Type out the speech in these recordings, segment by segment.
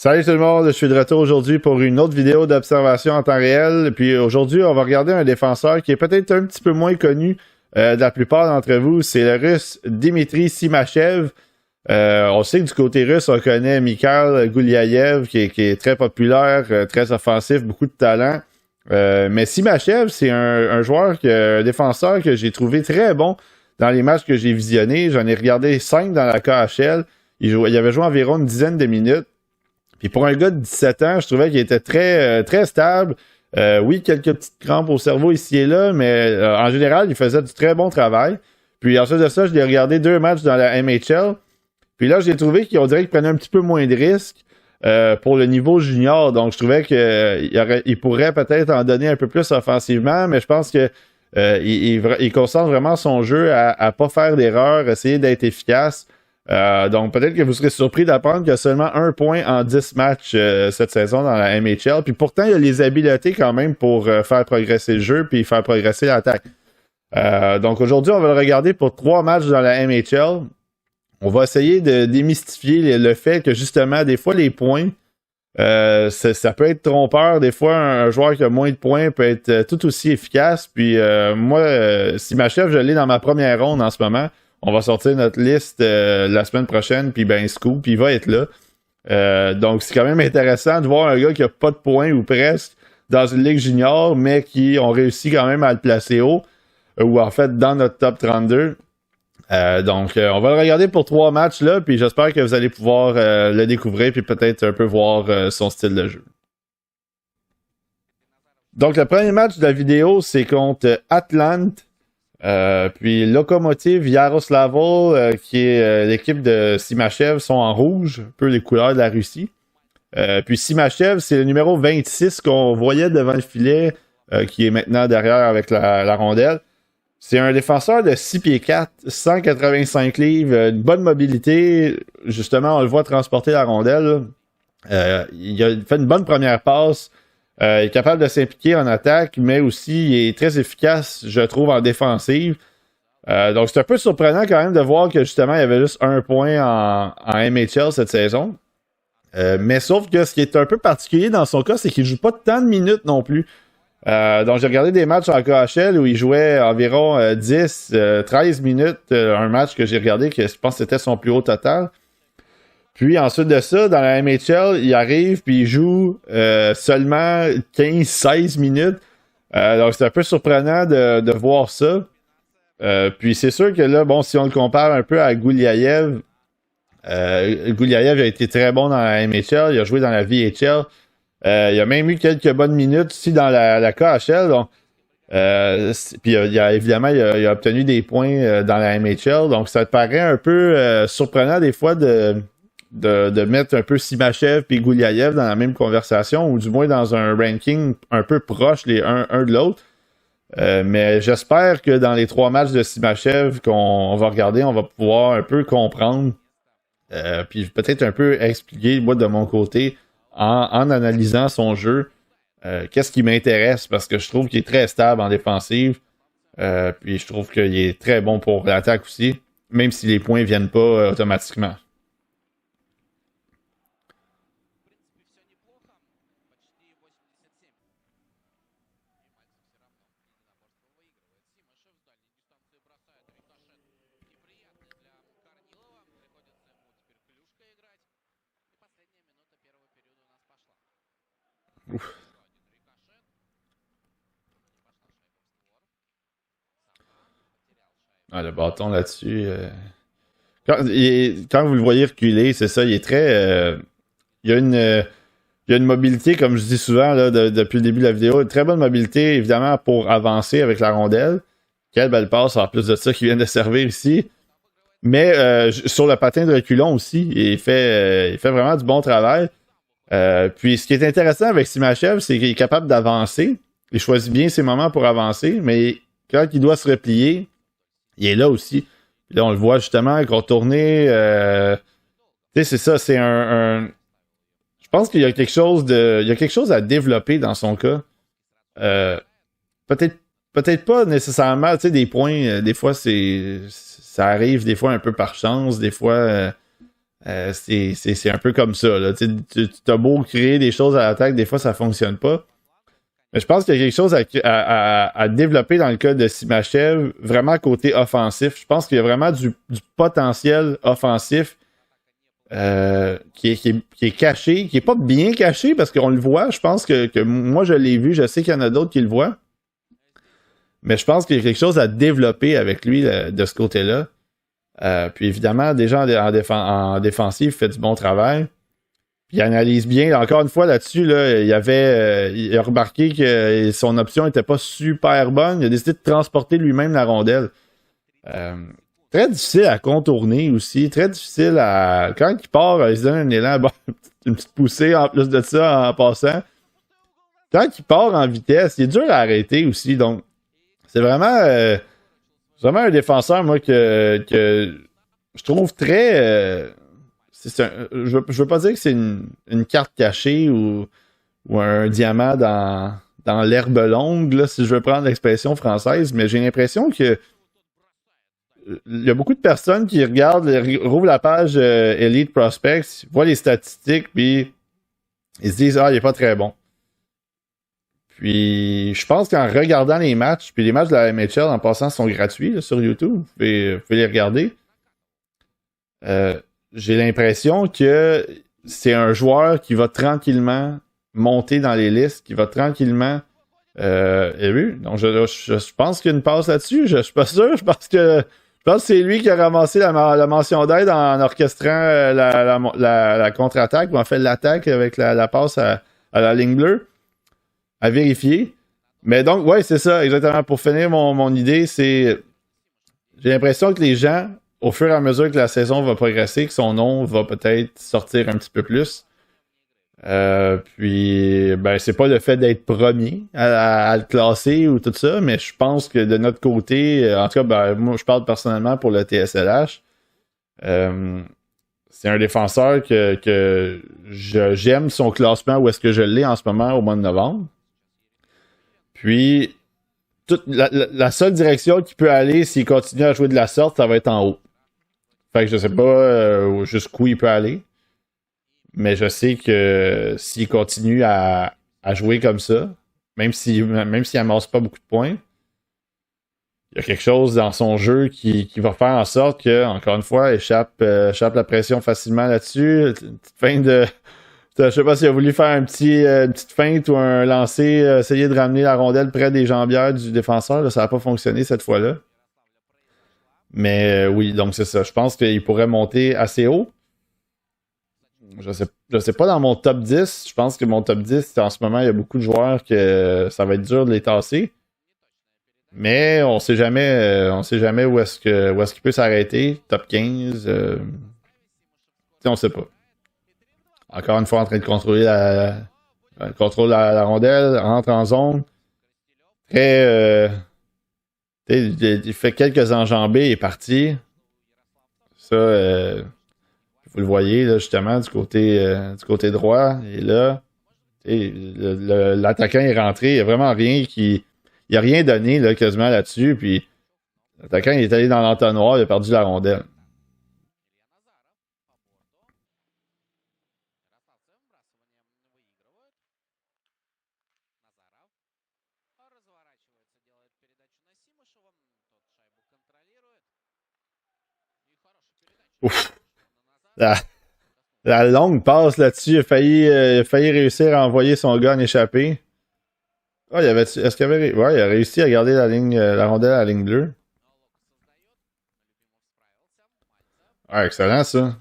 Salut tout le monde, je suis de retour aujourd'hui pour une autre vidéo d'observation en temps réel. Puis aujourd'hui, on va regarder un défenseur qui est peut-être un petit peu moins connu de la plupart d'entre vous. C'est le Russe Dmitry Simachev. On sait que du côté russe, on connaît Mikhail Gouliayev qui est très populaire, très offensif, beaucoup de talent. Mais Simachev, c'est un joueur, un défenseur que j'ai trouvé très bon dans les matchs que j'ai visionnés. J'en ai regardé 5 dans la KHL. Il avait joué environ une dizaine de minutes. Puis pour un gars de 17 ans, je trouvais qu'il était très stable. Oui, quelques petites crampes au cerveau ici et là, mais en général, il faisait du très bon travail. Puis ensuite de ça, je l'ai regardé 2 matchs dans la MHL. Puis là, j'ai trouvé qu'on dirait qu'il prenait un petit peu moins de risques pour le niveau junior. Donc, je trouvais qu'il pourrait peut-être en donner un peu plus offensivement, mais je pense que il concentre vraiment son jeu à pas faire d'erreurs, essayer d'être efficace. Donc, peut-être que vous serez surpris d'apprendre qu'il y a seulement 1 point en 10 matchs cette saison dans la MHL. Puis pourtant, il y a les habiletés quand même pour faire progresser le jeu puis faire progresser l'attaque. Donc, aujourd'hui, on va le regarder pour 3 matchs dans la MHL. On va essayer de démystifier le fait que, justement, des fois, les points, ça peut être trompeur. Des fois, un joueur qui a moins de points peut être tout aussi efficace. Puis moi, Simachev, je l'ai dans ma première ronde en ce moment. On va sortir notre liste la semaine prochaine, puis ben Scoop, puis il va être là. Donc, c'est quand même intéressant de voir un gars qui a pas de points ou presque dans une ligue junior, mais qui ont réussi quand même à le placer haut, ou en fait dans notre top 32. Donc, on va le regarder pour 3 matchs là, puis j'espère que vous allez pouvoir le découvrir, puis peut-être un peu voir son style de jeu. Donc, le premier match de la vidéo, c'est contre Atlante. Puis Lokomotiv Yaroslavl, qui est l'équipe de Simachev, sont en rouge, un peu les couleurs de la Russie. Puis Simachev, c'est le numéro 26 qu'on voyait devant le filet, qui est maintenant derrière avec la rondelle. C'est un défenseur de 6 pieds 4, 185 livres, une bonne mobilité. Justement, on le voit transporter la rondelle. Il a fait une bonne première passe. Il est capable de s'impliquer en attaque, mais aussi il est très efficace, je trouve, en défensive. Donc c'est un peu surprenant quand même de voir que justement il y avait juste 1 point en MHL cette saison. Mais sauf que ce qui est un peu particulier dans son cas, c'est qu'il ne joue pas tant de minutes non plus. Donc j'ai regardé des matchs en KHL où il jouait environ 13 minutes. Un match que j'ai regardé, que je pense que c'était son plus haut total. Puis ensuite de ça, dans la MHL, il arrive puis il joue seulement 15-16 minutes. Donc c'est un peu surprenant de voir ça. Puis c'est sûr que là, bon, si on le compare un peu à Gouliayev, Gouliayev a été très bon dans la MHL, il a joué dans la VHL. Il a même eu quelques bonnes minutes aussi dans la KHL. Donc, puis évidemment, il a obtenu des points dans la MHL. Donc ça te paraît un peu surprenant des fois de mettre un peu Simachev et Gouliayev dans la même conversation, ou du moins dans un ranking un peu proche les un de l'autre. Mais j'espère que dans les 3 matchs de Simachev qu'on va regarder, on va pouvoir un peu comprendre, puis peut-être un peu expliquer, moi de mon côté, en analysant son jeu, qu'est-ce qui m'intéresse, parce que je trouve qu'il est très stable en défensive, puis je trouve qu'il est très bon pour l'attaque aussi, même si les points viennent pas automatiquement. Ouf. Ah, le bâton là-dessus. Quand vous le voyez reculer, c'est ça, il est très. Il y a une mobilité, comme je dis souvent là, depuis le début de la vidéo, une très bonne mobilité, évidemment, pour avancer avec la rondelle. Quelle belle passe, en plus de ça, qui vient de servir ici. Mais sur le patin de reculon aussi, il fait vraiment du bon travail. Puis ce qui est intéressant avec Simachev, c'est qu'il est capable d'avancer. Il choisit bien ses moments pour avancer, mais quand il doit se replier, il est là aussi. Puis là, on le voit justement contourner. Tu sais, c'est ça, c'est je pense qu'il y a quelque chose à développer dans son cas. Euh, peut-être pas nécessairement, tu sais, des points. Des fois, ça arrive des fois un peu par chance. Des fois, C'est un peu comme ça. Là. Tu as beau créer des choses à l'attaque, des fois ça fonctionne pas. Mais je pense qu'il y a quelque chose à développer dans le cas de Simachev, vraiment côté offensif. Je pense qu'il y a vraiment du potentiel offensif qui est caché, qui est pas bien caché parce qu'on le voit. Je pense que moi je l'ai vu, je sais qu'il y en a d'autres qui le voient. Mais je pense qu'il y a quelque chose à développer avec lui de ce côté-là. Puis évidemment, déjà en défensif, il fait du bon travail. Puis il analyse bien. Encore une fois, là-dessus, là, il a remarqué que son option n'était pas super bonne. Il a décidé de transporter lui-même la rondelle. Très difficile à contourner aussi. Très difficile à... Quand il part, il se donne un élan, bon, une petite poussée en plus de ça en passant. Quand il part en vitesse, il est dur à arrêter aussi. Donc, c'est vraiment un défenseur, moi, que je trouve très... je veux pas dire que c'est une carte cachée ou un diamant dans l'herbe longue, là, si je veux prendre l'expression française, mais j'ai l'impression que il y a beaucoup de personnes qui rouvrent la page Elite Prospects, voient les statistiques, puis ils se disent « Ah, il est pas très bon ». Puis, je pense qu'en regardant les matchs, puis les matchs de la MHL en passant sont gratuits là, sur YouTube, vous pouvez les regarder. J'ai l'impression que c'est un joueur qui va tranquillement monter dans les listes, qui va tranquillement élu. Donc, je pense qu'il y a une passe là-dessus. Je suis pas sûr. Je pense que c'est lui qui a ramassé la mention d'aide en orchestrant la contre-attaque, ou en fait l'attaque avec la passe à la ligne bleue. À vérifier. Mais donc, ouais, c'est ça, exactement. Pour finir mon idée, c'est... J'ai l'impression que les gens, au fur et à mesure que la saison va progresser, que son nom va peut-être sortir un petit peu plus. Puis, ben, c'est pas le fait d'être premier à le classer ou tout ça, mais je pense que de notre côté, en tout cas, ben, moi, je parle personnellement pour le TSLH, c'est un défenseur que j'aime son classement où est-ce que je l'ai en ce moment au mois de novembre. Puis, la seule direction qu'il peut aller s'il continue à jouer de la sorte, ça va être en haut. Fait que je sais pas jusqu'où il peut aller. Mais je sais que s'il continue à jouer comme ça, même s'il amasse pas beaucoup de points, il y a quelque chose dans son jeu qui va faire en sorte que, encore une fois, échappe la pression facilement là-dessus. Une petite feinte de... Je sais pas s'il a voulu faire une petite feinte ou un lancer, essayer de ramener la rondelle près des jambières du défenseur. Là, ça n'a pas fonctionné cette fois-là. Mais oui, donc c'est ça. Je pense qu'il pourrait monter assez haut. Je sais pas dans mon top 10. Je pense que mon top 10, en ce moment, il y a beaucoup de joueurs que ça va être dur de les tasser. Mais on sait jamais où est-ce qu'il peut s'arrêter. Top 15. On sait pas. Encore une fois, en train de contrôler la rondelle, rentre en zone. Très. Il fait quelques enjambées et est parti. Ça, vous le voyez, là, justement, du côté droit. Et là, l'attaquant est rentré. Il n'y a vraiment rien il a rien donné là, quasiment là-dessus. Puis l'attaquant il est allé dans l'entonnoir, il a perdu la rondelle. Ouf. La longue passe là-dessus, il a failli réussir à envoyer son gars en échappé. Ah, est-ce qu'il avait, ouais, il a réussi à garder la rondelle à la ligne bleue. Ah, excellent ça.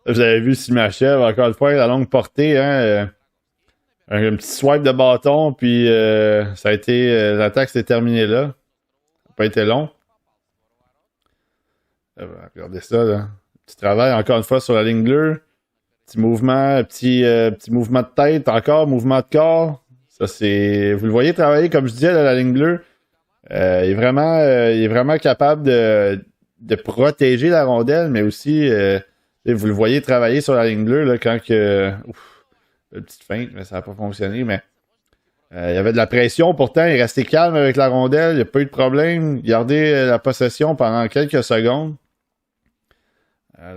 Vous avez vu Simachev, encore une fois, la longue portée, hein, un petit swipe de bâton, puis ça a été. L'attaque s'est terminée là. Ça n'a pas été long. Regardez ça, là. Petit travail, encore une fois, sur la ligne bleue. Petit mouvement de tête, encore mouvement de corps. Ça, c'est. Vous le voyez travailler, comme je disais, là, la ligne bleue. Il est vraiment capable de protéger la rondelle, mais aussi, vous le voyez travailler sur la ligne bleue là, quand que. Ouf, une petite feinte, mais ça n'a pas fonctionné. Mais il y avait de la pression, pourtant, il est resté calme avec la rondelle, il n'y a pas eu de problème. Garder la possession pendant quelques secondes.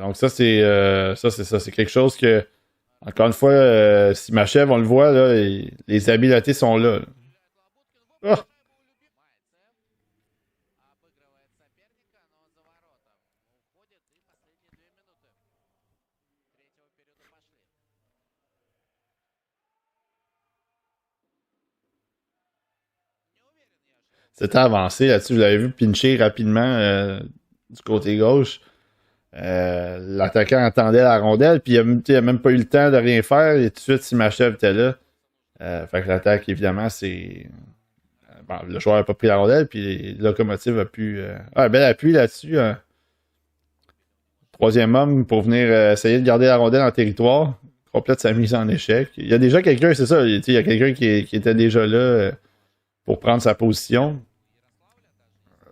Donc c'est quelque chose que, encore une fois, si Machev, on le voit, là, les habiletés sont là. Ah! C'était avancé là-dessus. Vous l'avez vu pincher rapidement du côté gauche. L'attaquant attendait la rondelle, puis il a même pas eu le temps de rien faire. Et tout de suite, si Machev était là, fait que l'attaque, évidemment, c'est. Bon, le joueur n'a pas pris la rondelle, puis Locomotive a pu. Bel appui là-dessus. Troisième homme pour venir essayer de garder la rondelle en territoire. Complète sa mise en échec. Il y a déjà quelqu'un, c'est ça. Il y a quelqu'un qui était déjà là pour prendre sa position.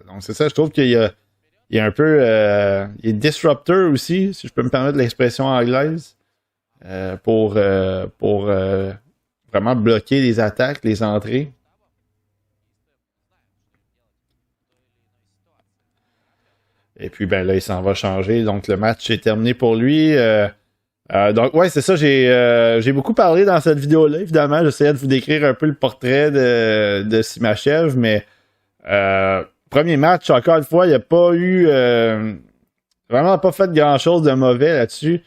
Donc c'est ça, je trouve il y a un peu. Il est disruptor aussi, si je peux me permettre l'expression anglaise, pour vraiment bloquer les attaques, les entrées. Et puis ben là, il s'en va changer. Donc le match est terminé pour lui. Donc ouais, c'est ça, j'ai beaucoup parlé dans cette vidéo-là, évidemment. J'essayais de vous décrire un peu le portrait de Simachev, mais premier match, encore une fois, il n'y a pas eu vraiment pas fait grand-chose de mauvais là-dessus.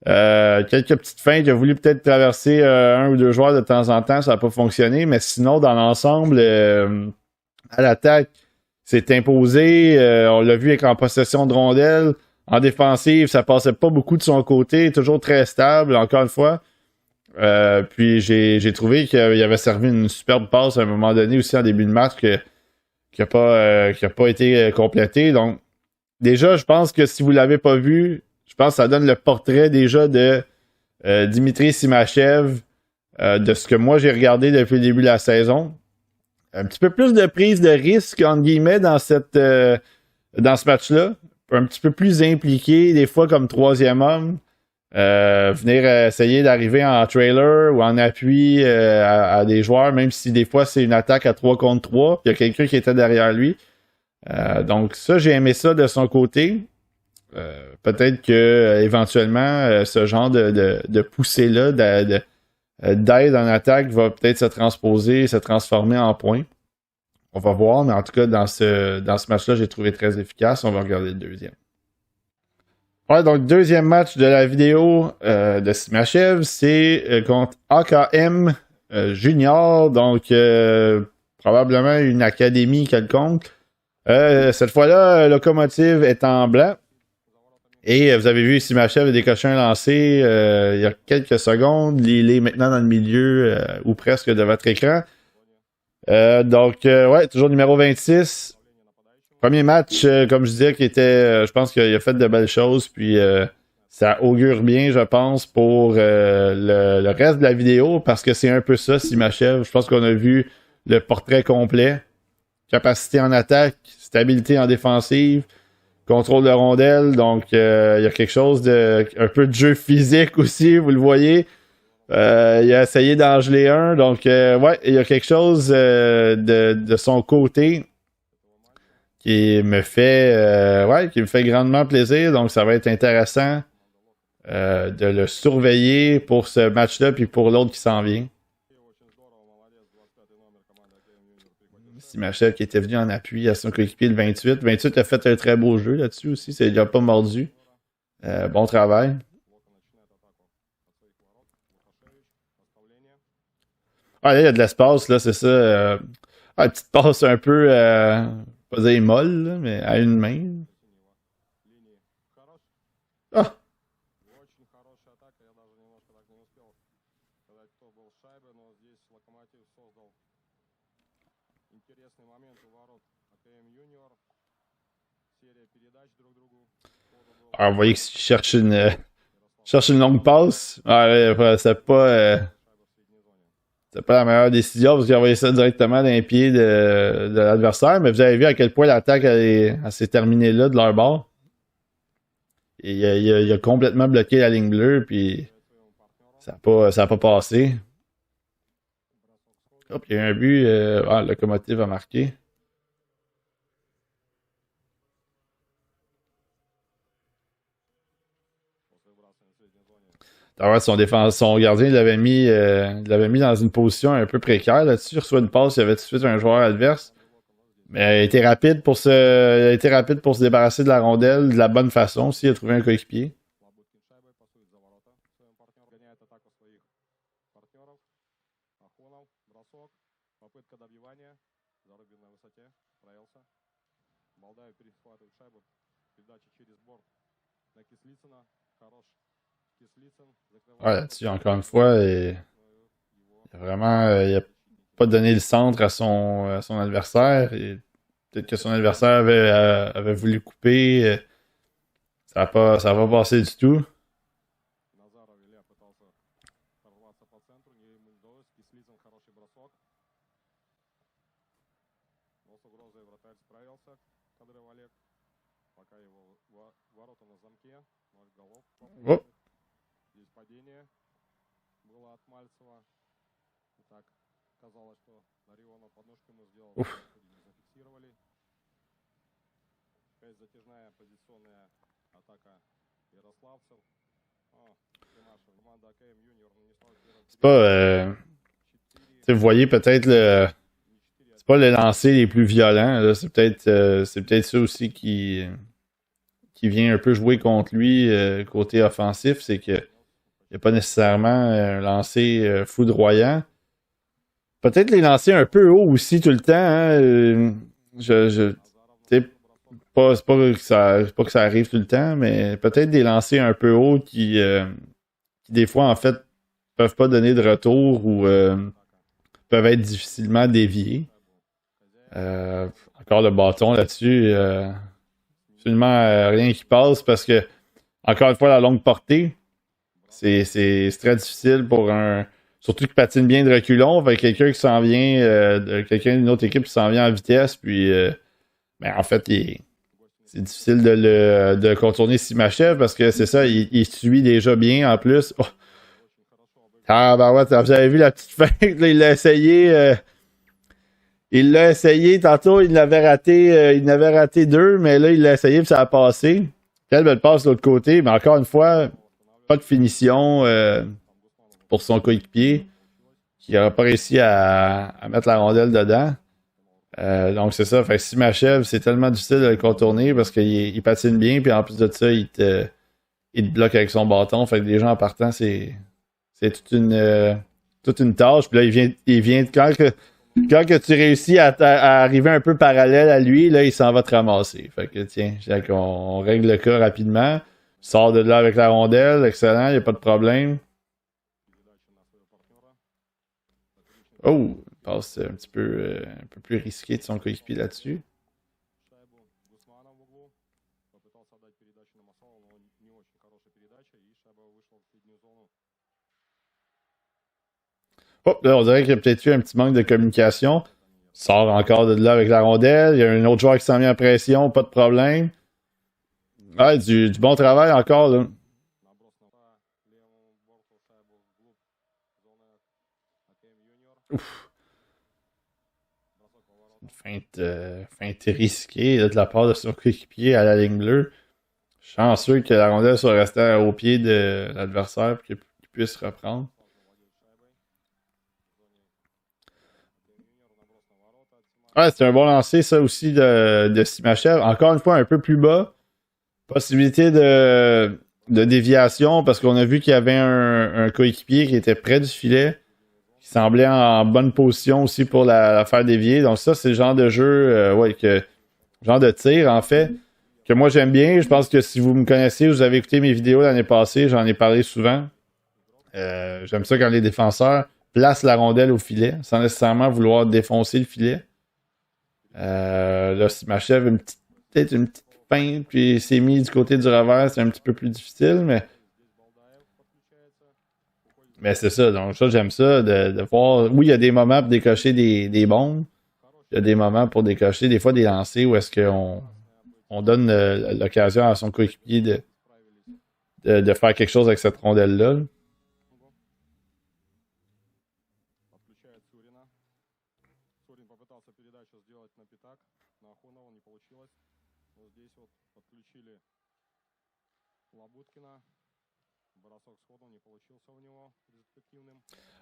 Quelques petites feintes, il a voulu peut-être traverser un ou deux joueurs de temps en temps, ça n'a pas fonctionné, mais sinon, dans l'ensemble, à l'attaque, c'est imposé. On l'a vu avec en possession de rondelles. En défensive, ça passait pas beaucoup de son côté, toujours très stable, encore une fois. Puis j'ai trouvé qu'il avait servi une superbe passe à un moment donné aussi en début de match qui a pas été complétée. Donc, déjà, je pense que si vous l'avez pas vu, je pense que ça donne le portrait déjà de Dimitri Simachev, de ce que moi j'ai regardé depuis le début de la saison. Un petit peu plus de prise de risque, entre guillemets, dans ce match-là. Un petit peu plus impliqué, des fois comme troisième homme. Venir essayer d'arriver en trailer ou en appui à des joueurs, même si des fois c'est une attaque à 3 contre 3, il y a quelqu'un qui était derrière lui. Donc ça, j'ai aimé ça de son côté. Peut-être que éventuellement, ce genre de poussée-là, d'aide en attaque va peut-être se transposer, se transformer en point. On va voir, mais en tout cas, dans ce match-là, j'ai trouvé très efficace. On va regarder le deuxième. Ouais, donc deuxième match de la vidéo de Simachev, c'est contre AKM Junior, donc probablement une académie quelconque. Cette fois-là, Locomotive est en blanc. Et vous avez vu Simachev a décoché un lancé il y a quelques secondes. Il est maintenant dans le milieu ou presque de votre écran. Ouais, toujours numéro 26. Premier match, comme je disais, qui était, je pense qu'il a fait de belles choses, puis ça augure bien, je pense, pour le reste de la vidéo, parce que c'est un peu ça, Simachev. Je pense qu'on a vu le portrait complet. Capacité en attaque, stabilité en défensive, contrôle de rondelle, donc il y a quelque chose un peu de jeu physique aussi, vous le voyez. Il a essayé d'en geler un, donc ouais, il y a quelque chose de son côté qui me fait grandement plaisir. Donc, ça va être intéressant de le surveiller pour ce match-là puis pour l'autre qui s'en vient. Simachev qui était venu en appui à son coéquipier le 28. 28 a fait un très beau jeu là-dessus aussi. Ça n'a pas mordu. Bon travail. Ah, là, il y a de l'espace, là, c'est ça. Une petite passe un peu, pas dire molle, là, mais à une main. Ah! Alors, vous voyez qu'il cherche une Cherche une longue passe. Ouais, c'est pas la meilleure décision parce qu'il a envoyé ça directement dans les pieds de l'adversaire. Mais vous avez vu à quel point l'attaque elle s'est terminée là de leur bord. Et il a complètement bloqué la ligne bleue, puis ça a pas passé. Hop, il y a eu un but. Le Locomotive a marqué. Alors, son gardien il l'avait mis dans une position un peu précaire là-dessus. Il reçoit une passe, il y avait tout de suite un joueur adverse. Mais il a été rapide pour se débarrasser de la rondelle de la bonne façon aussi. Il a trouvé un coéquipier. Ouais, là-dessus, encore une fois, il a vraiment il a pas donné le centre à son adversaire. Et peut-être que son adversaire avait voulu couper. Ça a pas passé du tout. Oh. Ouf. C'est pas. Vous voyez peut-être le. C'est pas le lancer les plus violents. Là. C'est peut-être ça aussi qui vient un peu jouer contre lui côté offensif. C'est que il n'y a pas nécessairement un lancer foudroyant. Peut-être les lancer un peu haut aussi tout le temps. Hein. C'est pas que ça arrive tout le temps, mais peut-être des lancers un peu hauts qui des fois, en fait, peuvent pas donner de retour ou peuvent être difficilement déviés. Encore le bâton là-dessus. Absolument rien qui passe parce que, encore une fois, la longue portée, c'est très difficile pour un. Surtout qu'il patine bien de reculons, avec quelqu'un qui s'en vient, quelqu'un d'une autre équipe qui s'en vient en vitesse, puis ben, en fait, c'est difficile de contourner Simachev parce que c'est ça, il suit déjà bien en plus. Oh. Ah ben ouais, vous avez vu la petite feinte, là, il l'a essayé. Il l'a essayé tantôt, il n'avait raté deux, mais là, il l'a essayé et ça a passé. Quelle belle passe de l'autre côté, mais encore une fois, pas de finition pour son coéquipier qui n'aura pas réussi à mettre la rondelle dedans. Donc c'est ça, fait que Simachev, c'est tellement difficile de le contourner parce qu'il patine bien, puis en plus de ça, il te bloque avec son bâton. Fait que les gens en partant, c'est toute une tâche. Puis là, il vient quand que tu réussis à arriver un peu parallèle à lui, là, il s'en va te ramasser. Fait que tiens, on règle le cas rapidement. Sors de là avec la rondelle, excellent, il n'y a pas de problème. Oh, il passe un peu plus risqué de son coéquipier là-dessus. Oh, là, on dirait qu'il y a peut-être eu un petit manque de communication. Sort encore de là avec la rondelle. Il y a un autre joueur qui s'en vient en pression, pas de problème. Ouais, du bon travail encore, là. Ouf. Une feinte risquée là, de la part de son coéquipier à la ligne bleue. Chanceux que la rondelle soit restée au pied de l'adversaire pour qu'il puisse reprendre. Ouais, c'est un bon lancer, ça aussi, de Simachev. Encore une fois, un peu plus bas. Possibilité de déviation parce qu'on a vu qu'il y avait un coéquipier qui était près du filet, qui semblait en bonne position aussi pour la faire dévier. Donc ça, c'est le genre de jeu, genre de tir, en fait, que moi j'aime bien. Je pense que si vous me connaissez, vous avez écouté mes vidéos l'année passée, j'en ai parlé souvent. J'aime ça quand les défenseurs placent la rondelle au filet, sans nécessairement vouloir défoncer le filet. Là, si Simachev peut-être une petite feinte, puis s'est mis du côté du revers, c'est un petit peu plus difficile, mais Mais c'est ça, donc ça, j'aime ça, de voir. Oui, il y a des moments pour décocher des bombes. Il y a des moments pour décocher, des fois, des lancers où est-ce qu'on on donne l'occasion à son coéquipier de faire quelque chose avec cette rondelle-là.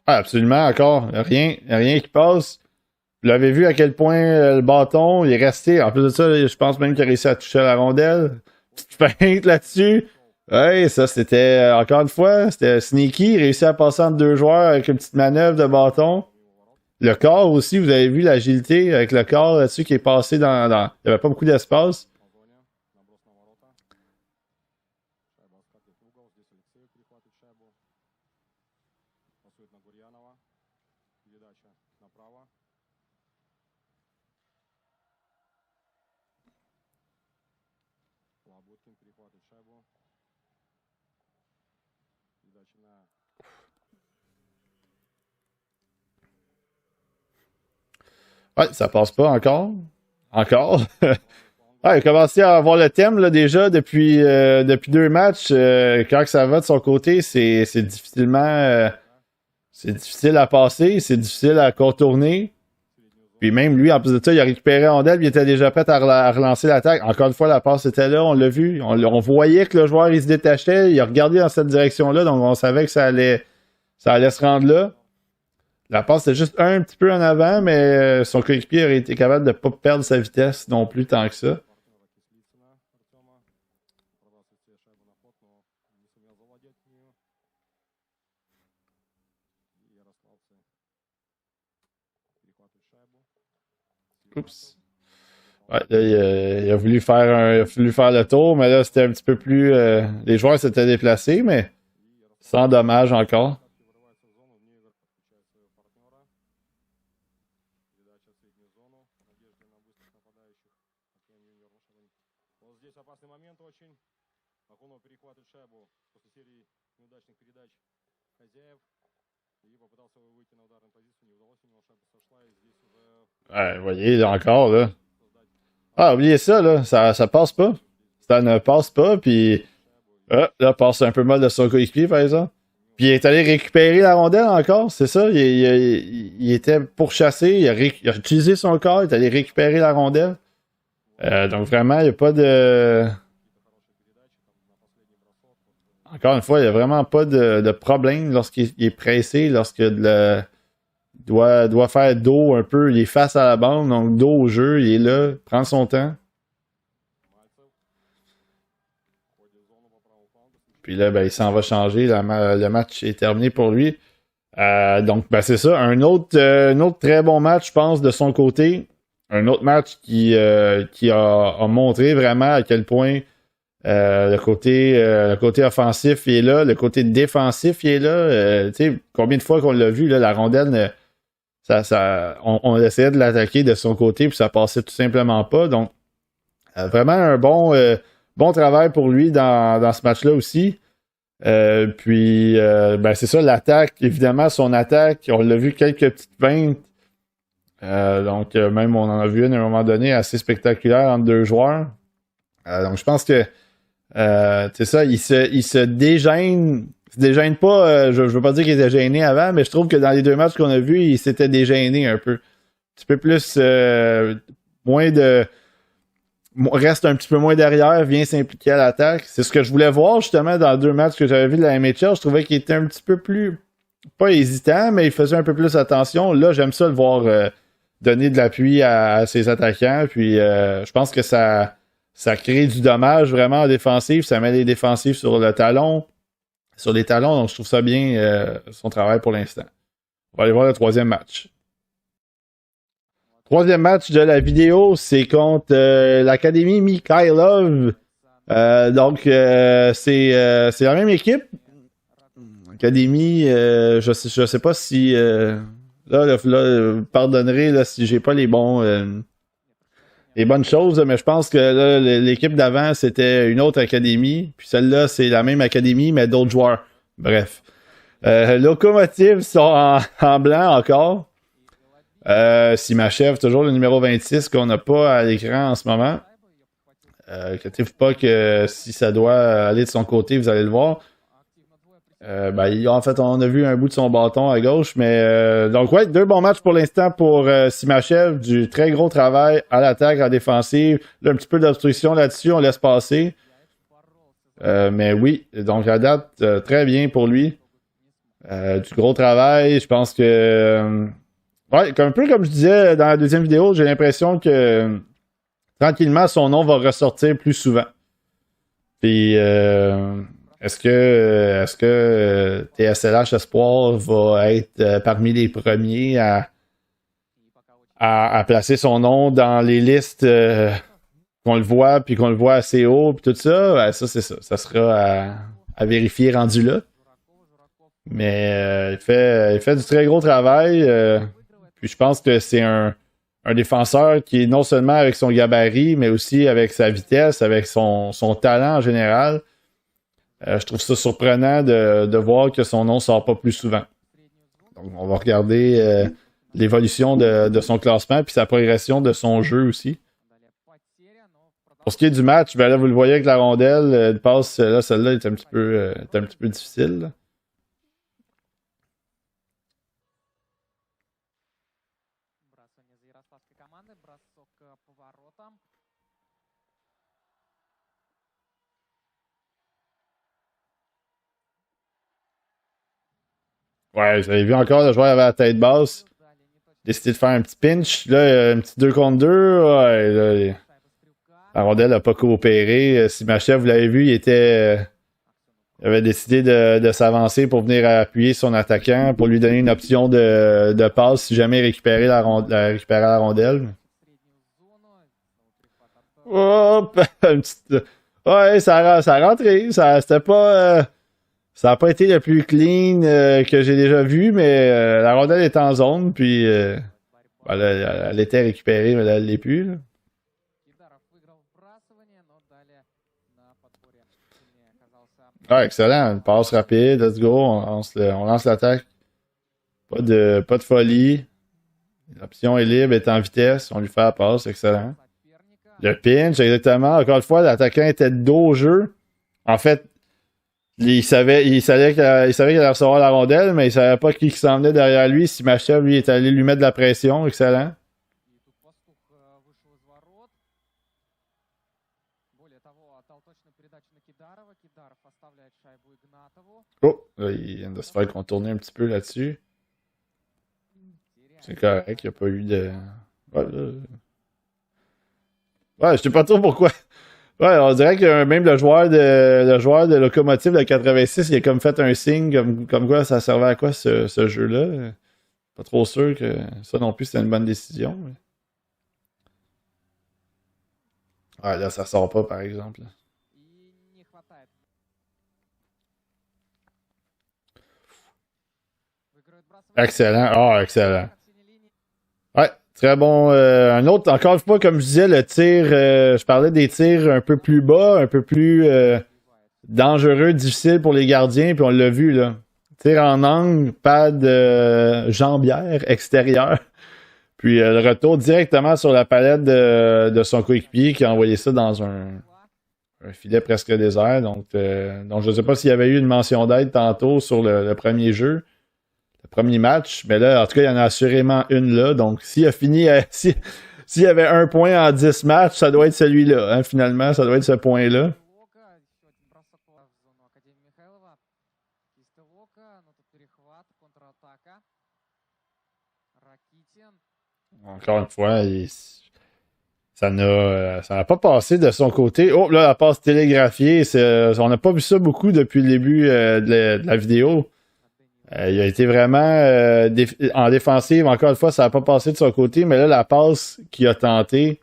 Ah, absolument, encore. Rien qui passe. Vous l'avez vu à quel point le bâton, il est resté. En plus de ça, je pense même qu'il a réussi à toucher la rondelle. Petite feinte là-dessus. Ouais, ça c'était, encore une fois, c'était sneaky. Il réussit à passer entre deux joueurs avec une petite manœuvre de bâton. Le corps aussi, vous avez vu l'agilité avec le corps là-dessus qui est passé dans... Il n'y avait pas beaucoup d'espace. Ouais, ça passe pas encore. Encore. Ouais, il a commencé à avoir le thème là, déjà depuis deux matchs. Quand ça va de son côté, c'est difficilement c'est difficile à passer, c'est difficile à contourner. Puis même lui, en plus de ça, il a récupéré Rondelle, il était déjà prêt à relancer l'attaque. Encore une fois, la passe était là, on l'a vu. On voyait que le joueur il se détachait, il a regardé dans cette direction-là, donc on savait que ça allait se rendre là. La passe était juste un petit peu en avant, mais son coéquipier aurait été capable de ne pas perdre sa vitesse non plus tant que ça. Oups. Ouais, là, il a voulu faire le tour, mais là, c'était un petit peu plus... les joueurs s'étaient déplacés, mais sans dommage encore. Ouais, vous voyez, là encore, là. Ah, oubliez ça, là. Ça passe pas. Ça ne passe pas, puis... là, passe un peu mal de son coéquipier, par exemple. Puis il est allé récupérer la rondelle encore, c'est ça? Il était pourchassé, il a utilisé son corps, il est allé récupérer la rondelle. Donc vraiment, il n'y a pas de... Encore une fois, il n'y a vraiment pas de problème lorsqu'il est pressé, doit faire dos un peu, il est face à la bande, donc dos au jeu, il est là, prend son temps. Puis là, ben, il s'en va changer, le match est terminé pour lui. Donc, ben, c'est ça, un autre très bon match, je pense, de son côté. Un autre match qui a montré vraiment à quel point le côté offensif il est là, le côté défensif il est là. Tu sais, combien de fois qu'on l'a vu, là, la rondelle, on essayait de l'attaquer de son côté, puis ça passait tout simplement pas. Donc, vraiment un bon travail pour lui dans ce match-là aussi. Puis, ben c'est ça, l'attaque, évidemment, son attaque, on l'a vu quelques petites feintes. Donc, même on en a vu une à un moment donné assez spectaculaire entre deux joueurs. Donc, je pense que c'est ça, il se dégêne. Il se dégêne pas, je veux pas dire qu'il était gêné avant, mais je trouve que dans les deux matchs qu'on a vus, il s'était dégêné un peu. Un petit peu plus moins de... Reste un petit peu moins derrière, vient s'impliquer à l'attaque. C'est ce que je voulais voir justement dans les deux matchs que j'avais vus de la NHL. Je trouvais qu'il était un petit peu plus... Pas hésitant, mais il faisait un peu plus attention. Là, j'aime ça le voir donner de l'appui à ses attaquants. Puis je pense que ça crée du dommage vraiment en défensive. Ça met les défensifs sur les talons. Donc je trouve ça bien son travail pour l'instant. On va aller voir le troisième match. Troisième match de la vidéo, c'est contre l'Académie Mikhailov. Donc, c'est la même équipe. Académie, je sais pas si... là, pardonnerez là, si j'ai pas les bonnes choses, mais je pense que là, l'équipe d'avant, c'était une autre académie. Puis celle-là, c'est la même académie, mais d'autres joueurs. Bref. Locomotive sont en blanc encore. Simachev, toujours le numéro 26 qu'on n'a pas à l'écran en ce moment. Inquiétez-vous pas que si ça doit aller de son côté, vous allez le voir. En fait, on a vu un bout de son bâton à gauche, mais donc ouais, 2 bons matchs pour l'instant pour Simachev, du très gros travail à l'attaque, à la défensive. Là, un petit peu d'obstruction là-dessus, on laisse passer. Mais oui, donc à date, très bien pour lui. Du gros travail, je pense que... ouais, un peu comme je disais dans la deuxième vidéo, j'ai l'impression que tranquillement, son nom va ressortir plus souvent. Puis, est-ce que TSLH Espoir va être parmi les premiers à placer son nom dans les listes qu'on le voit, puis qu'on le voit assez haut, puis tout ça? Ben, ça, c'est ça. Ça sera à vérifier rendu là. Mais il fait du très gros travail. Puis je pense que c'est un défenseur qui est non seulement avec son gabarit, mais aussi avec sa vitesse, avec son talent en général. Je trouve ça surprenant de voir que son nom sort pas plus souvent. Donc, on va regarder l'évolution de son classement puis sa progression de son jeu aussi. Pour ce qui est du match, ben là, vous le voyez avec la rondelle, une passe, là, celle-là est un petit peu difficile. Là. Ouais, vous avez vu encore le joueur avait la tête basse. Décidé de faire un petit pinch. Là, un petit 2 contre 2. Ouais, là, la rondelle n'a pas coopéré. Simachev, vous l'avez vu, il avait décidé de s'avancer pour venir appuyer son attaquant, pour lui donner une option de passe si jamais il récupérait la rondelle. Hop! Ouais, ça a rentré. C'était pas... ça n'a pas été le plus clean que j'ai déjà vu, mais la rondelle est en zone, puis elle était récupérée, mais là, elle ne l'est plus. Là. Ah, excellent, une passe rapide, let's go, on lance l'attaque. Pas de folie. L'option est libre, est en vitesse, on lui fait la passe, excellent. Le pinch, exactement. Encore une fois, l'attaquant était de dos au jeu. En fait, il savait qu'il allait recevoir la rondelle, mais il savait pas qui s'en venait derrière lui. Si Simachev, lui, est allé lui mettre de la pression. Excellent. Oh, là, il vient de se faire contourner un petit peu là-dessus. C'est correct, il n'y a pas eu de... Ouais, je sais pas trop pourquoi. Ouais, on dirait que même le joueur de Locomotive de 86, il a comme fait un signe comme quoi ça servait à quoi ce jeu-là. Pas trop sûr que ça non plus c'était une bonne décision. Mais... ouais, là ça sort pas par exemple. Excellent. Ah, excellent. Ouais, très bon. Un autre, encore une fois, comme je disais, le tir, je parlais des tirs un peu plus bas, un peu plus dangereux, difficile pour les gardiens, puis on l'a vu, là. Tir en angle, pad jambière extérieure. Puis le retour directement sur la palette de son coéquipier qui a envoyé ça dans un filet presque désert. Donc je ne sais pas s'il y avait eu une mention d'aide tantôt sur le premier jeu. Le premier match, mais là, en tout cas, il y en a assurément une là. Donc, s'il a fini, s'il y avait un point en 10 matchs, ça doit être celui-là. Hein, finalement, ça doit être ce point-là. Encore une fois, ça n'a pas passé de son côté. Oh, là, la passe télégraphiée, on n'a pas vu ça beaucoup depuis le début de la vidéo. Il a été vraiment en défensive. Encore une fois, ça n'a pas passé de son côté, mais là, la passe qu'il a tentée,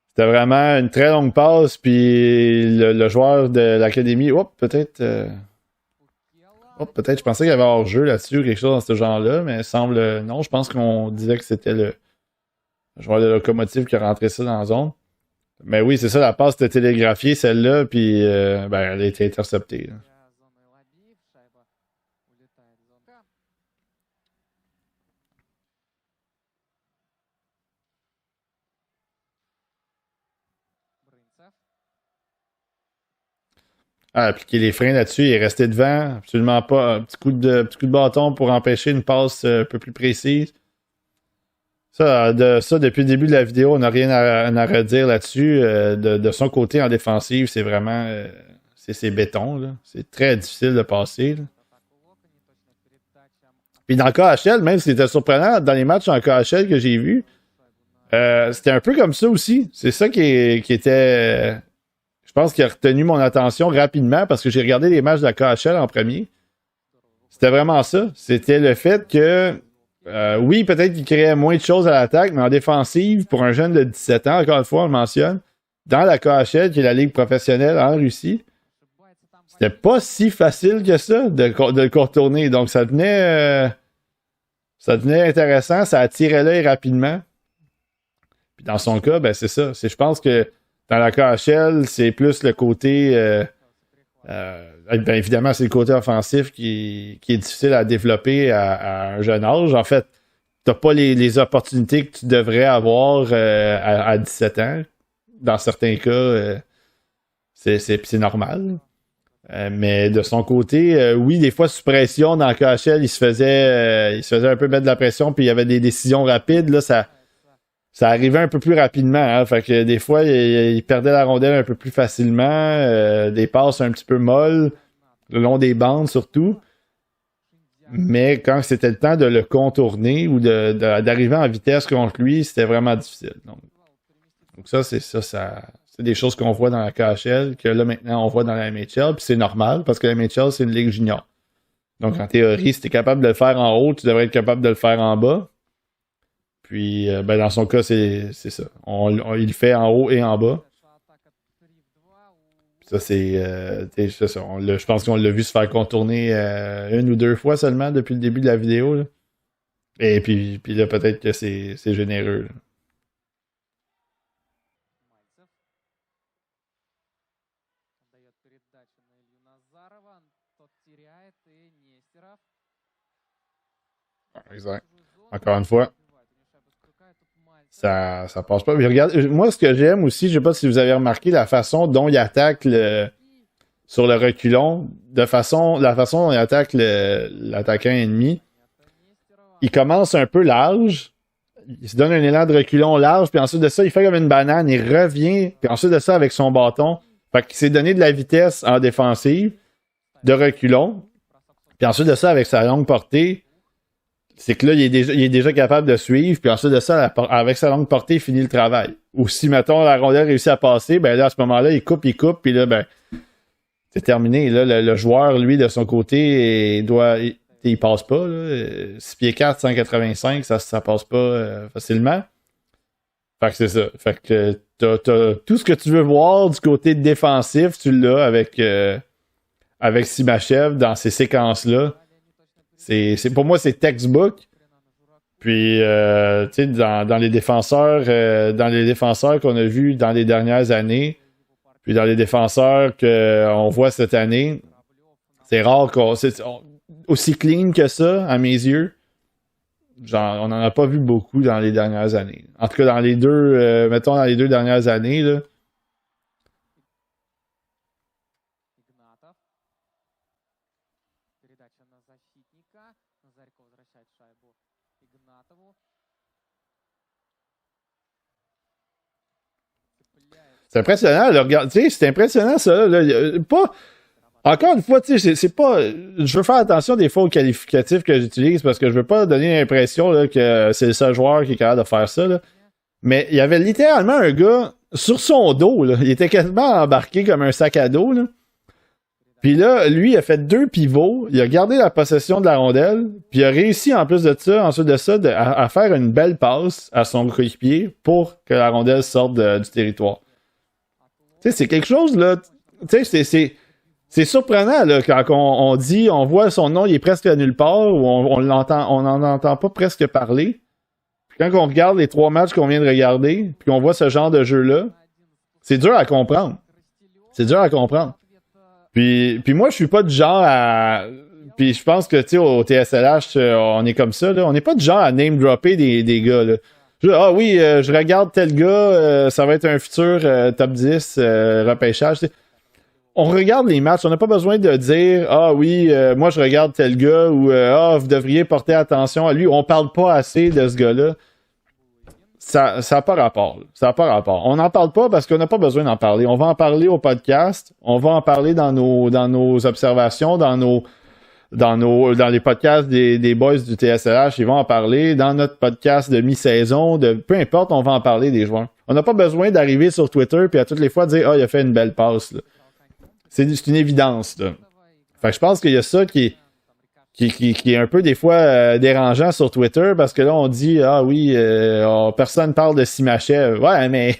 c'était vraiment une très longue passe. Puis le joueur de l'académie, peut-être, je pensais qu'il y avait hors-jeu là-dessus, quelque chose dans ce genre-là, mais semble non. Je pense qu'on disait que c'était le joueur de Locomotive qui a rentré ça dans la zone. Mais oui, c'est ça, la passe était télégraphiée, celle-là, puis elle a été interceptée. Là. Ah, appliquer les freins là-dessus, il est resté devant, absolument pas. Un petit coup de bâton pour empêcher une passe un peu plus précise. Ça, depuis le début de la vidéo, on n'a rien à redire là-dessus. De son côté en défensive, c'est vraiment c'est béton, là. C'est très difficile de passer, là. Puis dans le KHL, même si c'était surprenant, dans les matchs en KHL que j'ai vus, c'était un peu comme ça aussi. C'est ça qui était. Je pense qui a retenu mon attention rapidement parce que j'ai regardé les matchs de la KHL en premier. C'était vraiment ça. C'était le fait que, oui, peut-être qu'il créait moins de choses à l'attaque, mais en défensive, pour un jeune de 17 ans, encore une fois, on le mentionne, dans la KHL, qui est la ligue professionnelle en Russie, c'était pas si facile que ça de le contourner. Donc, ça devenait intéressant, ça attirait l'œil rapidement. Puis dans son cas, ben c'est ça. Je pense que dans la KHL, c'est plus le côté... ben évidemment, c'est le côté offensif qui est difficile à développer à un jeune âge. En fait, t'as pas les opportunités que tu devrais avoir à 17 ans. Dans certains cas, c'est normal. Mais de son côté, oui, des fois, sous pression, dans le KHL, il se faisait un peu mettre de la pression, puis il y avait des décisions rapides. Là, ça arrivait un peu plus rapidement. Hein, fait que des fois, il perdait la rondelle un peu plus facilement. Des passes un petit peu molles, le long des bandes surtout. Mais quand c'était le temps de le contourner ou d'arriver en vitesse contre lui, c'était vraiment difficile. Donc ça, c'est des choses qu'on voit dans la KHL, que là, maintenant, on voit dans la MHL, puis c'est normal, parce que la MHL, c'est une ligue junior. Donc, en théorie, si tu es capable de le faire en haut, tu devrais être capable de le faire en bas. Puis, ben, dans son cas, c'est ça. Il le fait en haut et en bas. Puis ça, c'est ça. Je pense qu'on l'a vu se faire contourner une ou deux fois seulement depuis le début de la vidéo, là. Et puis là, peut-être que c'est généreux, là. Exact. Encore une fois, ça passe pas. Mais regarde, moi, ce que j'aime aussi, je sais pas si vous avez remarqué la façon dont il attaque sur le reculon, la façon dont il attaque l'attaquant ennemi. Il commence un peu large, il se donne un élan de reculon large, puis ensuite de ça, il fait comme une banane, il revient, puis ensuite de ça, avec son bâton, fait qu'il s'est donné de la vitesse en défensive, de reculon, puis ensuite de ça, avec sa longue portée, c'est que là, il est déjà capable de suivre, puis ensuite de ça, avec sa longue portée, il finit le travail. Ou si, mettons, la rondelle réussit à passer, ben là, à ce moment-là, il coupe, puis là, ben, c'est terminé. Là, le joueur, lui, de son côté, il passe pas, là. 6 pieds 4, 185, ça passe pas facilement. Fait que c'est ça. Fait que t'as tout ce que tu veux voir du côté défensif, tu l'as avec Simachev dans ces séquences-là. Pour moi, c'est textbook. Puis, tu sais, dans les défenseurs qu'on a vus dans les dernières années, puis dans les défenseurs qu'on voit cette année, c'est rare aussi clean que ça, à mes yeux. Genre, on n'en a pas vu beaucoup dans les dernières années. En tout cas, dans les deux dernières années, là. C'est impressionnant, là, regarde, tu sais, c'est impressionnant ça, là. Encore une fois, tu sais, c'est pas. Je veux faire attention des fois aux qualificatifs que j'utilise parce que je veux pas donner l'impression là, que c'est le seul joueur qui est capable de faire ça, là. Mais il y avait littéralement un gars sur son dos, là. Il était quasiment embarqué comme un sac à dos, là. Puis là, lui, il a fait 2 pivots, il a gardé la possession de la rondelle, puis il a réussi en plus de ça, ensuite de ça, à faire une belle passe à son coéquipier pour que la rondelle sorte du territoire. Tu sais, c'est quelque chose, là. Tu sais, c'est surprenant, là, quand on voit son nom, il est presque à nulle part, ou on n'en entend pas presque parler. Puis quand on regarde les 3 matchs qu'on vient de regarder, puis qu'on voit ce genre de jeu-là, c'est dur à comprendre. C'est dur à comprendre. Puis moi, je suis pas du genre à... Puis je pense que, tu sais, au TSLH, on est comme ça, là. On n'est pas du genre à name-dropper des gars, là. Ah oui, je regarde tel gars, ça va être un futur top 10 repêchage. On regarde les matchs, on n'a pas besoin de dire ah oui, moi je regarde tel gars ou ah vous devriez porter attention à lui. On parle pas assez de ce gars-là. Ça n'a pas rapport. Ça n'a pas rapport. On n'en parle pas parce qu'on n'a pas besoin d'en parler. On va en parler au podcast, on va en parler dans nos observations, dans les podcasts des boys du TSLH, ils vont en parler. Dans notre podcast de mi-saison, peu importe, on va en parler des joueurs. On n'a pas besoin d'arriver sur Twitter puis à toutes les fois dire ah, il a fait une belle passe. Là. C'est une évidence. Là. Fait que je pense qu'il y a ça qui est un peu des fois dérangeant sur Twitter parce que là, on dit ah oui, personne parle de Simachev. Ouais, mais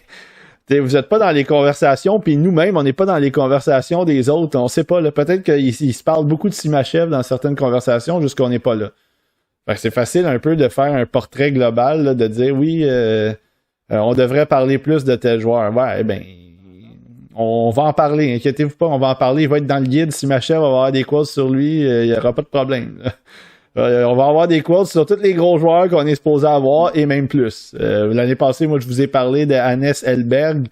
vous n'êtes pas dans les conversations, puis nous-mêmes, on n'est pas dans les conversations des autres. On sait pas, là. Peut-être qu'il se parle beaucoup de Simachev dans certaines conversations, juste qu'on n'est pas là. Fait que c'est facile un peu de faire un portrait global, là, de dire oui, on devrait parler plus de tel joueur. Ouais, ben, on va en parler, inquiétez-vous pas, on va en parler. Il va être dans le guide. Simachev va avoir des quotes sur lui, il n'y aura pas de problème. On va avoir des quotes sur tous les gros joueurs qu'on est supposé avoir et même plus. L'année passée, moi, je vous ai parlé de Hannes Hellberg.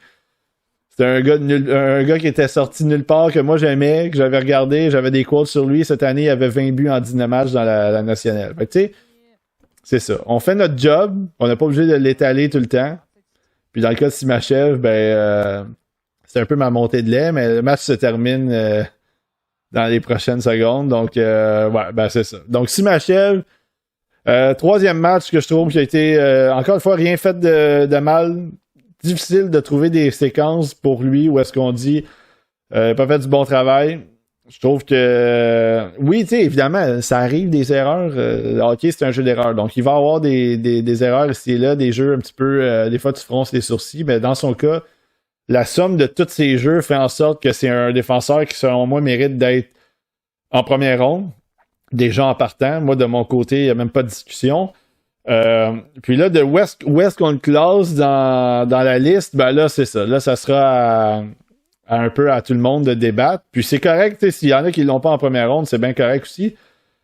C'était un gars qui était sorti de nulle part, que moi j'aimais, que j'avais regardé, j'avais des quotes sur lui. Cette année, il avait 20 buts en 19 matchs dans la nationale. Fait que, tu sais, c'est ça. On fait notre job, on n'est pas obligé de l'étaler tout le temps. Puis dans le cas de Simachev, c'est un peu ma montée de lait, mais le match se termine dans les prochaines secondes. Donc, c'est ça. Donc, Simachev, troisième match que je trouve qui a été, encore une fois, rien fait de mal. Difficile de trouver des séquences pour lui où est-ce qu'on dit pas fait du bon travail. Je trouve que, oui, tu sais, évidemment, ça arrive des erreurs. Le hockey, c'est un jeu d'erreurs. Donc, il va y avoir des erreurs ici et là, des jeux un petit peu, des fois, tu fronces les sourcils. Mais dans son cas, la somme de tous ces jeux fait en sorte que c'est un défenseur qui, selon moi, mérite d'être en première ronde. Déjà en partant. Moi, de mon côté, il n'y a même pas de discussion. Puis là, de où est-ce qu'on le classe dans la liste, ben là, c'est ça. Là, ça sera un peu à tout le monde de débattre. Puis c'est correct, s'il y en a qui ne l'ont pas en première ronde, c'est bien correct aussi.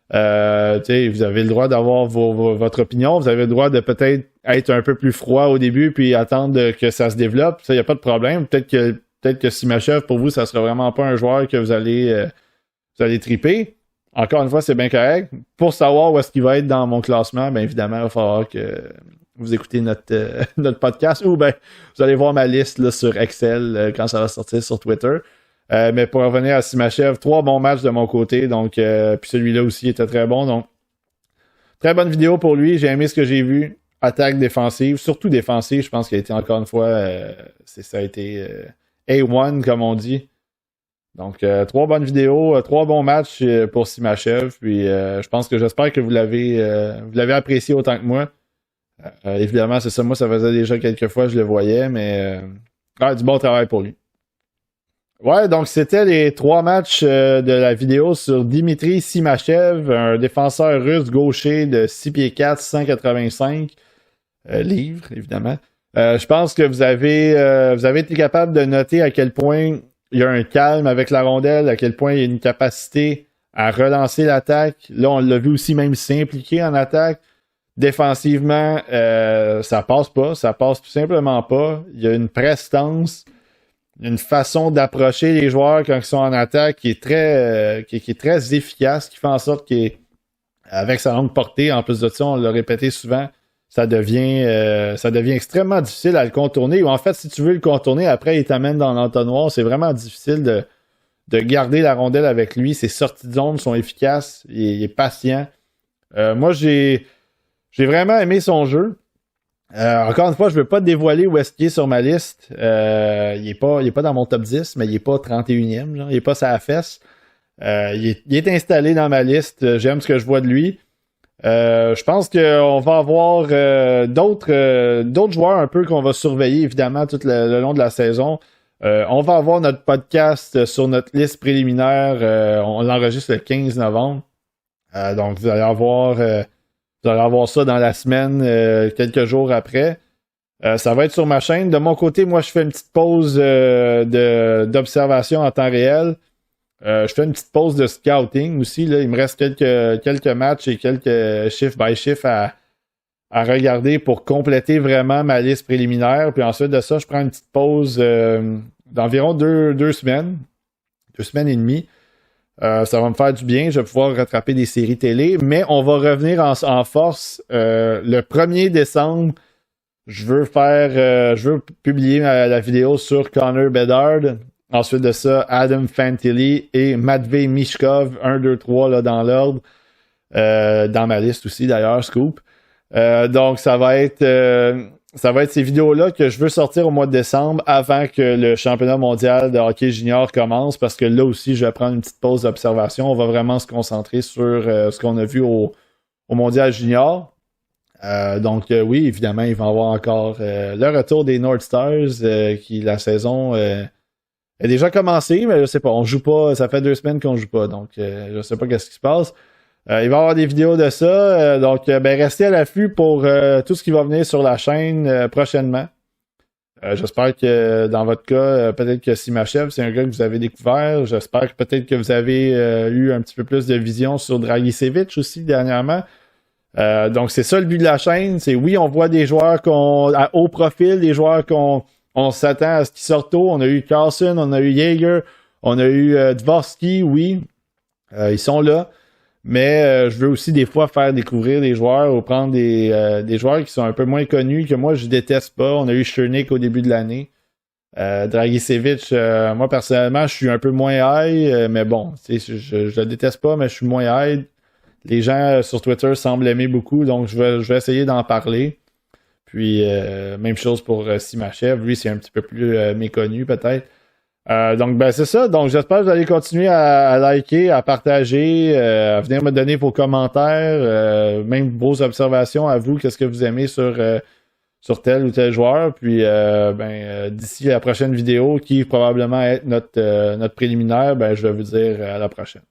Vous avez le droit d'avoir votre opinion. Vous avez le droit de peut-être être un peu plus froid au début puis attendre que ça se développe. Ça, il n'y a pas de problème. Peut-être que Simachev, pour vous, ça ne sera vraiment pas un joueur que vous allez triper. Encore une fois, c'est bien correct. Pour savoir où est-ce qu'il va être dans mon classement, bien évidemment, il va falloir que vous écoutez notre podcast ou ben vous allez voir ma liste là, sur Excel quand ça va sortir sur Twitter. Mais pour revenir à Simachev, 3 bons matchs de mon côté. Donc, puis celui-là aussi était très bon. Donc, très bonne vidéo pour lui. J'ai aimé ce que j'ai vu. Attaque défensive, surtout défensive. Je pense qu'il a été encore une fois, ça a été A1 comme on dit. Donc, 3 bonnes vidéos, 3 bons matchs pour Simachev. Puis, je pense que j'espère que vous l'avez apprécié autant que moi. Évidemment, c'est ça. Moi, ça faisait déjà quelques fois que je le voyais, mais du bon travail pour lui. Ouais, donc c'était les 3 matchs de la vidéo sur Dimitri Simachev, un défenseur russe gaucher de 6 pieds 4, 185 livres, évidemment. Je pense que vous avez été capable de noter à quel point il y a un calme avec la rondelle, à quel point il y a une capacité à relancer l'attaque. Là, on l'a vu aussi même s'impliquer en attaque. Défensivement, ça passe pas. Ça passe tout simplement pas. Il y a une prestance, une façon d'approcher les joueurs quand ils sont en attaque qui est très efficace, qui fait en sorte qu'avec sa longue portée, en plus de ça, on l'a répété souvent, ça devient extrêmement difficile à le contourner. Ou en fait, si tu veux le contourner, après, il t'amène dans l'entonnoir. C'est vraiment difficile de garder la rondelle avec lui. Ses sorties de zone sont efficaces. Il est patient. Moi, j'ai vraiment aimé son jeu. Encore une fois, je ne veux pas dévoiler où est-ce qu'il est sur ma liste. Il est pas dans mon top 10, mais il n'est pas 31e. Genre. Il n'est pas sa fesse. Il est installé dans ma liste. J'aime ce que je vois de lui. Je pense qu'on va avoir d'autres joueurs un peu qu'on va surveiller évidemment tout le long de la saison. On va avoir notre podcast sur notre liste préliminaire. On l'enregistre le 15 novembre. Donc vous allez avoir ça dans la semaine, quelques jours après. Ça va être sur ma chaîne. De mon côté, moi je fais une petite pause d'observation en temps réel. Je fais une petite pause de scouting aussi. Là. Il me reste quelques matchs et quelques shift by shift à regarder pour compléter vraiment ma liste préliminaire. Puis ensuite de ça, je prends une petite pause d'environ 2 semaines. 2 semaines et demie. Ça va me faire du bien. Je vais pouvoir rattraper des séries télé. Mais on va revenir en force le 1er décembre. Je veux publier la vidéo sur Connor Bedard. Ensuite de ça, Adam Fantilli et Matvey Mishkov, 1, 2, 3 là, dans l'ordre. Dans ma liste aussi, d'ailleurs, Scoop. Donc, ça va être ces vidéos-là que je veux sortir au mois de décembre avant que le championnat mondial de hockey junior commence, parce que là aussi, je vais prendre une petite pause d'observation. On va vraiment se concentrer sur ce qu'on a vu au mondial junior. Donc, oui, évidemment, il va y avoir encore le retour des North Stars, qui la saison a déjà commencé, mais je sais pas, on joue pas, ça fait 2 semaines qu'on joue pas, donc je sais pas qu'est-ce qui se passe. Il va y avoir des vidéos de ça, donc ben, restez à l'affût pour tout ce qui va venir sur la chaîne prochainement. J'espère que dans votre cas, peut-être que Simachev, c'est un gars que vous avez découvert. J'espère que peut-être que vous avez eu un petit peu plus de vision sur Dragicevic aussi dernièrement. Donc c'est ça le but de la chaîne, c'est oui, on voit des joueurs à haut profil, des joueurs on s'attend à ce qu'ils sortent tôt. On a eu Carlson, on a eu Jaeger, on a eu Dvorsky, oui. Ils sont là. Mais je veux aussi des fois faire découvrir des joueurs ou prendre des joueurs qui sont un peu moins connus, que moi je déteste pas. On a eu Chernik au début de l'année. Dragicevic, moi personnellement, je suis un peu moins high, mais bon, je le déteste pas, mais je suis moins high. Les gens sur Twitter semblent l'aimer beaucoup, donc je vais essayer d'en parler. Puis, même chose pour Simachev. Lui, c'est un petit peu plus méconnu, peut-être. Donc, ben, c'est ça. Donc, j'espère que vous allez continuer à liker, à partager, à venir me donner vos commentaires, même vos observations à vous. Qu'est-ce que vous aimez sur tel ou tel joueur. Puis, d'ici la prochaine vidéo, qui probablement être notre préliminaire, ben, je vais vous dire à la prochaine.